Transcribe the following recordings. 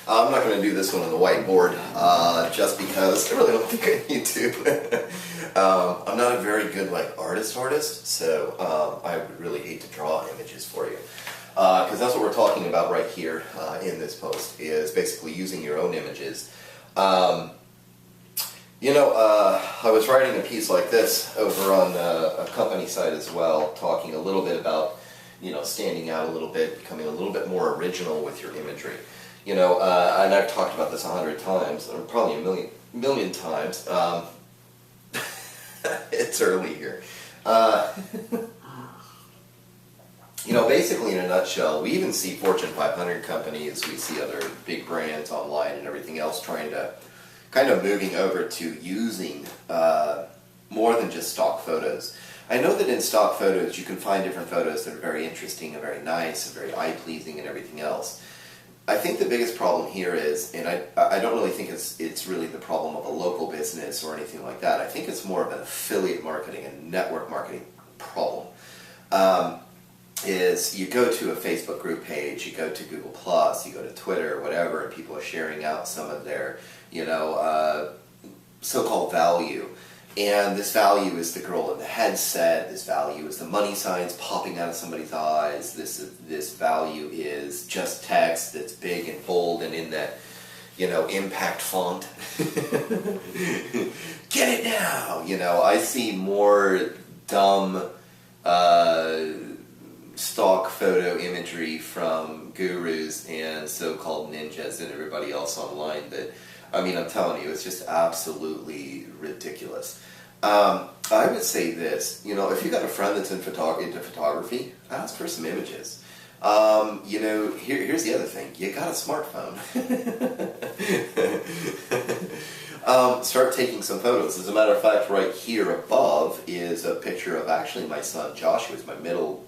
I'm not going to do this one on the whiteboard, just because I really don't think I need to. I'm not a very good artist, so I would really hate to draw images for you. Because that's what we're talking about right here in this post, is basically using your own images. I was writing a piece like this over on a company site as well, talking a little bit about, standing out a little bit, becoming a little bit more original with your imagery. And I've talked about this 100 times, or probably a million times. It's early here. Basically in a nutshell, we even see Fortune 500 companies, we see other big brands online and everything else trying to kind of moving over to using more than just stock photos. I know that in stock photos you can find different photos that are very interesting and very nice and very eye-pleasing and everything else. I think the biggest problem here is, and I don't really think it's really the problem of a local business or anything like that. I think it's more of an affiliate marketing and network marketing problem. Is you go to a Facebook group page, you go to Google+, you go to Twitter, whatever, and people are sharing out some of their, so-called value. And this value is the girl in the headset, this value is the money signs popping out of somebody's eyes, this value is just text that's big and bold and in that, impact font. Get it now! I see more dumb stock photo imagery from gurus and so-called ninjas and everybody else online that, I'm telling you, it's just absolutely ridiculous. I would say this, if you got a friend that's into photography, ask for some images. Here's the other thing, you got a smartphone. Start taking some photos. As a matter of fact, right here above is a picture of actually my son Joshua, who's my middle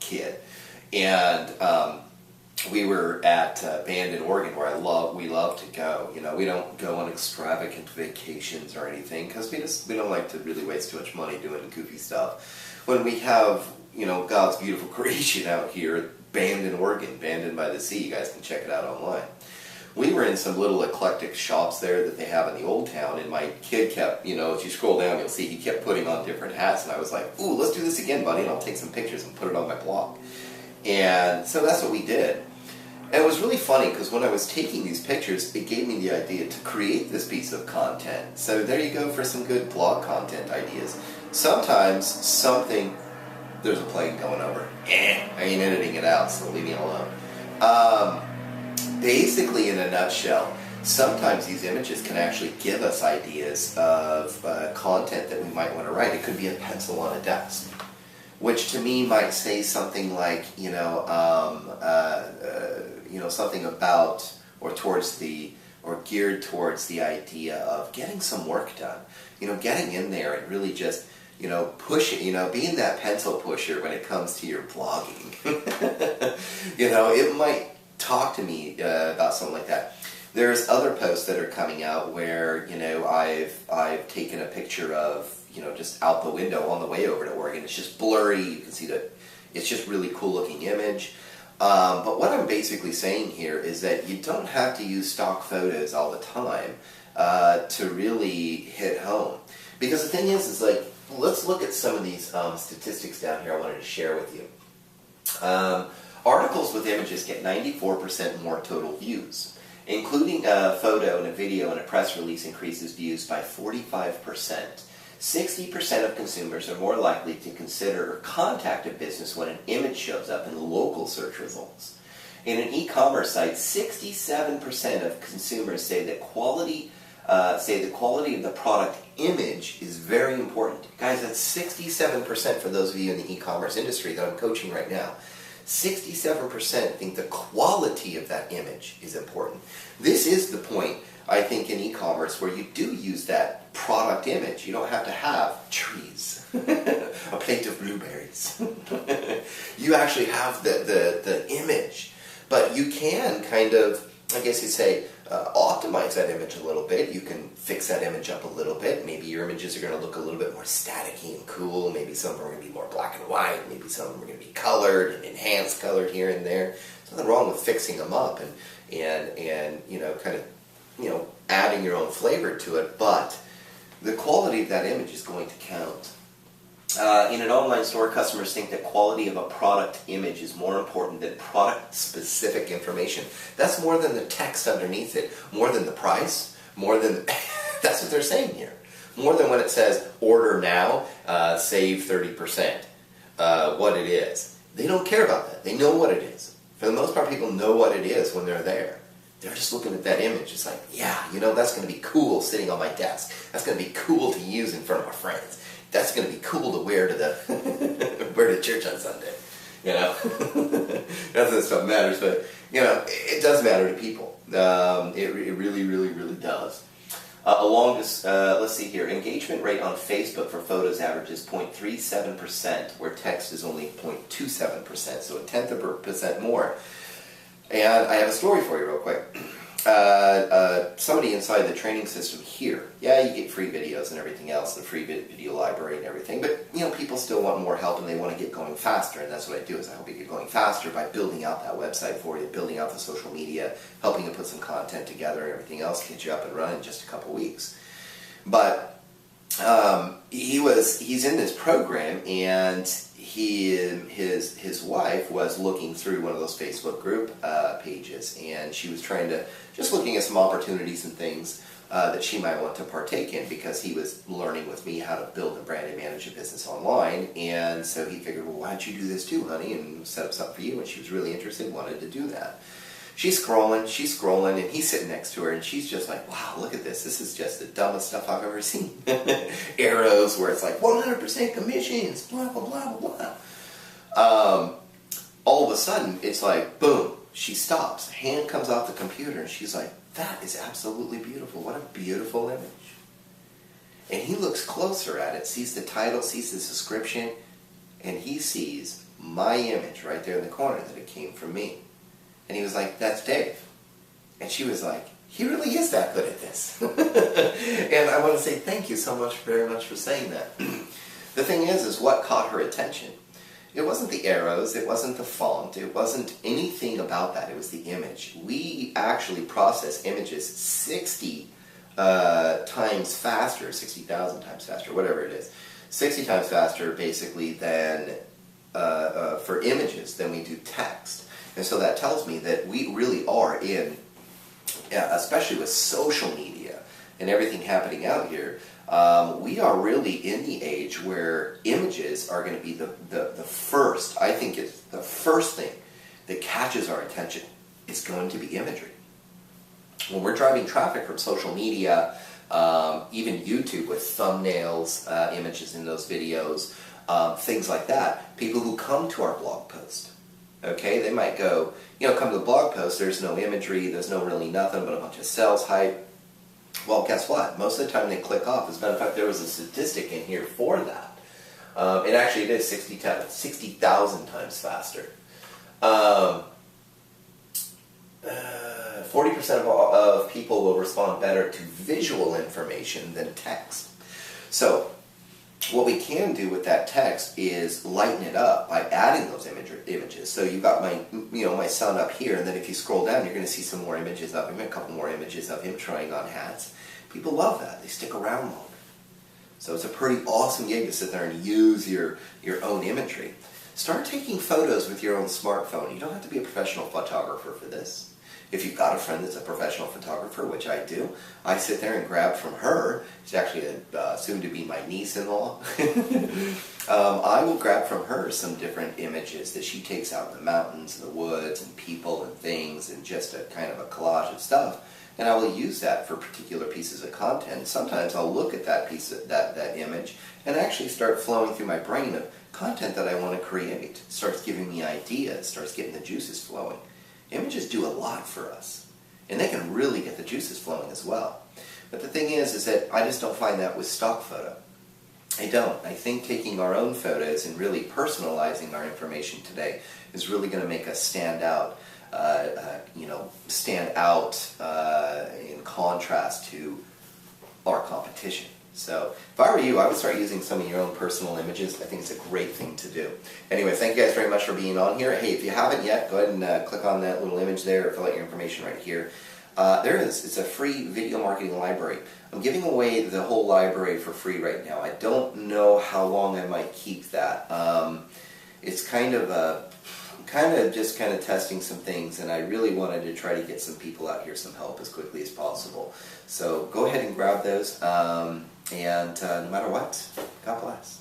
kid, and we were at Bend in Oregon, where we love to go. We don't go on extravagant vacations or anything because we don't like to really waste too much money doing goofy stuff. When we have God's beautiful creation out here, Bend in Oregon, Bend by the Sea, you guys can check it out online. We were in some little eclectic shops there that they have in the old town, and my kid kept, as you scroll down, you'll see he kept putting on different hats, and I was like, ooh, let's do this again, buddy, and I'll take some pictures and put it on my blog. And so that's what we did. And it was really funny, because when I was taking these pictures, it gave me the idea to create this piece of content. So there you go for some good blog content ideas. Sometimes there's a plane going over. I ain't editing it out, so leave me alone. Basically, in a nutshell, sometimes these images can actually give us ideas of content that we might want to write. It could be a pencil on a desk, which to me might say something like, something about or geared towards the idea of getting some work done. Getting in there and really just, pushing, being that pencil pusher when it comes to your blogging. It might talk to me about something like that. There's other posts that are coming out where, I've taken a picture of, just out the window on the way over to Oregon. It's just blurry. You can see that it's just really cool looking image. But what I'm basically saying here is that you don't have to use stock photos all the time to really hit home. Because the thing is let's look at some of these statistics down here I wanted to share with you. Articles with images get 94% more total views. Including a photo and a video and a press release increases views by 45%. 60% of consumers are more likely to consider or contact a business when an image shows up in the local search results. In an e-commerce site, 67% of consumers say that the quality of the product image is very important. Guys, that's 67% for those of you in the e-commerce industry that I'm coaching right now. 67% think the quality of that image is important. This is the point, I think, in e-commerce where you do use that product image. You don't have to have trees, a plate of blueberries. You actually have the image, but you can kind of, I guess you'd say, optimize that image a little bit. You can fix that image up a little bit. Maybe your images are going to look a little bit more staticky and cool. Maybe some are going to be more black and white. Maybe some are going to be colored and enhanced colored here and there. There's nothing wrong with fixing them up and you know, kind of, you know, adding your own flavor to it, but the quality of that image is going to count. In an online store, customers think that quality of a product image is more important than product-specific information. That's more than the text underneath it, more than the price, more than... That's what they're saying here. More than when it says, order now, save 30%, what it is. They don't care about that. They know what it is. For the most part, people know what it is when they're there. They're just looking at that image. It's like, yeah, you know, that's going to be cool sitting on my desk. That's going to be cool to use in front of my friends. That's going to be cool to wear to the wear to church on Sunday. You know, that's what stuff matters. But you know, it does matter to people. It really, really, really does. Along this, let's see here. Engagement rate on Facebook for photos averages 0.37%, where text is only 0.27%, so 0.1% more. And I have a story for you real quick. Somebody inside the training system here, yeah, you get free videos and everything else, the free video library and everything, but you know, people still want more help and they want to get going faster, and that's what I do, is I help you get going faster by building out that website for you, building out the social media, helping you put some content together and everything else, get you up and running in just a couple weeks. But he's in this program, and his wife was looking through one of those Facebook group pages, and she was just looking at some opportunities and things that she might want to partake in, because he was learning with me how to build and brand and manage a business online. And so he figured, well, why don't you do this too, honey, and set up something for you. And she was really interested, wanted to do that. She's scrolling, and he's sitting next to her, and she's just like, wow, look at this. This is just the dumbest stuff I've ever seen. Arrows where it's like 100% commissions, blah, blah, blah, blah, blah. All of a sudden, it's like, boom, she stops. Hand comes off the computer, and she's like, that is absolutely beautiful. What a beautiful image. And he looks closer at it, sees the title, sees the description, and he sees my image right there in the corner, that it came from me. And he was like, that's Dave. And she was like, he really is that good at this. And I want to say thank you so much, very much for saying that. The thing is what caught her attention? It wasn't the arrows, it wasn't the font, it wasn't anything about that, it was the image. We actually process images 60 times faster, 60,000 times faster, whatever it is. 60 times faster, basically, than for images than we do text. And so that tells me that we really are in, especially with social media and everything happening out here, we are really in the age where images are going to be the first, I think it's the first thing that catches our attention is going to be imagery. When we're driving traffic from social media, even YouTube with thumbnails, images in those videos, things like that, people who come to our blog post, okay, they might go, come to the blog post, there's no imagery, there's no really nothing but a bunch of sales hype. Well, guess what? Most of the time they click off. As a matter of fact, there was a statistic in here for that. And actually it is 60,000 times faster. 40% of people will respond better to visual information than text. So what we can do with that text is lighten it up by adding those images. So you've got my son up here, and then if you scroll down, you're going to see some more images of him, a couple more images of him trying on hats. People love that. They stick around longer. So it's a pretty awesome gig to sit there and use your own imagery. Start taking photos with your own smartphone. You don't have to be a professional photographer for this. If you've got a friend that's a professional photographer, which I do, I sit there and grab from her. She's actually soon-to-be my niece-in-law. I will grab from her some different images that she takes out in the mountains and the woods and people and things, and just a kind of a collage of stuff. And I will use that for particular pieces of content. Sometimes I'll look at that piece of that image and actually start flowing through my brain of content that I want to create. It starts giving me ideas, starts getting the juices flowing. Images do a lot for us, and they can really get the juices flowing as well. But the thing is that I just don't find that with stock photo. I don't. I think taking our own photos and really personalizing our information today is really going to make us stand out, in contrast to our competition. So if I were you, I would start using some of your own personal images. I think it's a great thing to do. Anyway, thank you guys very much for being on here. Hey, if you haven't yet, go ahead and click on that little image there or fill out your information right here. There it is. It's a free video marketing library. I'm giving away the whole library for free right now. I don't know how long I might keep that. It's kind of just testing some things, and I really wanted to try to get some people out here some help as quickly as possible. So go ahead and grab those, and no matter what, God bless.